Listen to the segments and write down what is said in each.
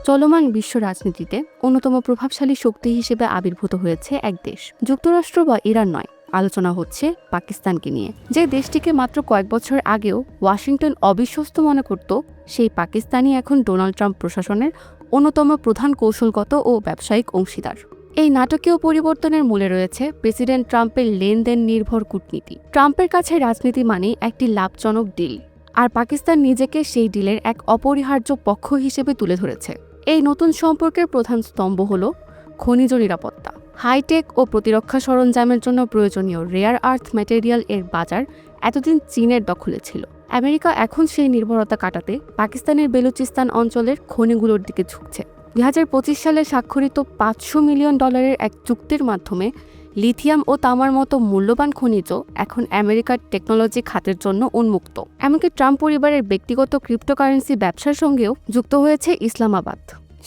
চলমান বিশ্ব রাজনীতিতে অন্যতম প্রভাবশালী শক্তি হিসেবে আবির্ভূত হয়েছে এক দেশ, যুক্তরাষ্ট্র বা ইরান নয়। আলোচনা হচ্ছে পাকিস্তানকে নিয়ে। যে দেশটিকে মাত্র কয়েক বছর আগেও ওয়াশিংটন অবিশ্বস্ত মনে করত, সেই পাকিস্তানই এখন ডোনাল্ড ট্রাম্প প্রশাসনের অন্যতম প্রধান কৌশলগত ও ব্যবসায়িক অংশীদার। এই নাটকীয় পরিবর্তনের মূলে রয়েছে প্রেসিডেন্ট ট্রাম্পের লেনদেন নির্ভর কূটনীতি। ট্রাম্পের কাছে রাজনীতি মানে একটি লাভজনক ডিল, আর পাকিস্তান নিজেকে সেই ডিলের এক অপরিহার্য পক্ষ হিসেবে তুলে ধরেছে। এই নতুন সম্পর্কের প্রধান স্তম্ভ হল খনিজ নিরাপত্তা। হাইটেক ও প্রতিরক্ষা সরঞ্জামের জন্য প্রয়োজনীয় রেয়ার আর্থ ম্যাটেরিয়াল এর বাজার এতদিন চীনের দখলে ছিল। আমেরিকা এখন সেই নির্ভরতা কাটাতে পাকিস্তানের বেলুচিস্তান অঞ্চলের খনিগুলোর দিকে ঝুঁকছে। 2025 সালে স্বাক্ষরিত $500 মিলিয়ন এক চুক্তির মাধ্যমে লিথিয়াম ও তামার মতো মূল্যবান খনিজ এখন আমেরিকার টেকনোলজি খাতের জন্য উন্মুক্ত। এমনকি ট্রাম্প পরিবারের ব্যক্তিগত ক্রিপ্টোকারেন্সি ব্যবসার সঙ্গেও যুক্ত হয়েছে ইসলামাবাদ।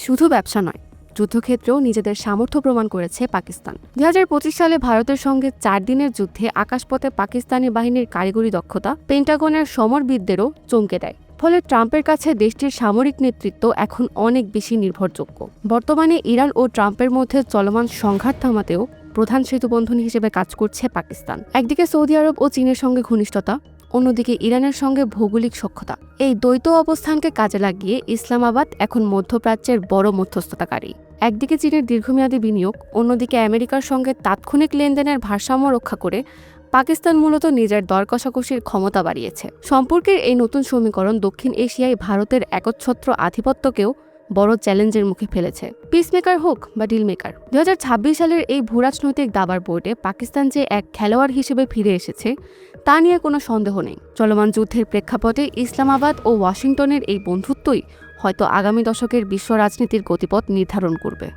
শুধু ব্যবসা নয়, যুদ্ধক্ষেত্রেও নিজেদের সামর্থ্য প্রমাণ করেছে পাকিস্তান। 2025 সালে ভারতের সঙ্গে 4 দিনের যুদ্ধে আকাশপথে পাকিস্তানি বাহিনীর কারিগরি দক্ষতা পেন্টাগনের সমরবিদদেরও চমকে দেয়। ফলে ট্রাম্পের কাছে দেশটির সামরিক নেতৃত্ব এখন অনেক বেশি নির্ভরযোগ্য। বর্তমানে ইরান ও ট্রাম্পের মধ্যে চলমান সংঘাত থামাতেও প্রধান সেতুবন্ধন হিসেবে কাজ করছে পাকিস্তান। একদিকে সৌদি আরব ও চীনের সঙ্গে ঘনিষ্ঠতা, অন্যদিকে ইরানের সঙ্গে ভৌগোলিক সখ্যতা। এই দ্বৈত অবস্থানকে কাজে লাগিয়ে ইসলামাবাদ এখন মধ্যপ্রাচ্যের বড় মধ্যস্থতাকারী। একদিকে চীনের দীর্ঘমেয়াদী বিনিয়োগ, অন্যদিকে আমেরিকার সঙ্গে তাৎক্ষণিক লেনদেনের ভারসাম্য রক্ষা করে পাকিস্তান মূলত নিজের দর কষাকষির ক্ষমতা বাড়িয়েছে। সম্পর্কের এই নতুন সমীকরণ দক্ষিণ এশিয়ায় ভারতের একচ্ছত্র আধিপত্যকেও বড় চ্যালেঞ্জের মুখে ফেলেছে। পিসমেকার হোক বা ডিল মেকার। 2026 সালের এই ভূরাজনৈতিক দাবার বোর্ডে পাকিস্তান যে এক খেলোয়াড় হিসেবে ফিরে এসেছে তা নিয়ে কোনো সন্দেহ নেই। চলমান যুদ্ধের প্রেক্ষাপটে ইসলামাবাদ ও ওয়াশিংটনের এই বন্ধুত্বই হয়তো আগামী দশকের বিশ্ব রাজনীতির গতিপথ নির্ধারণ করবে।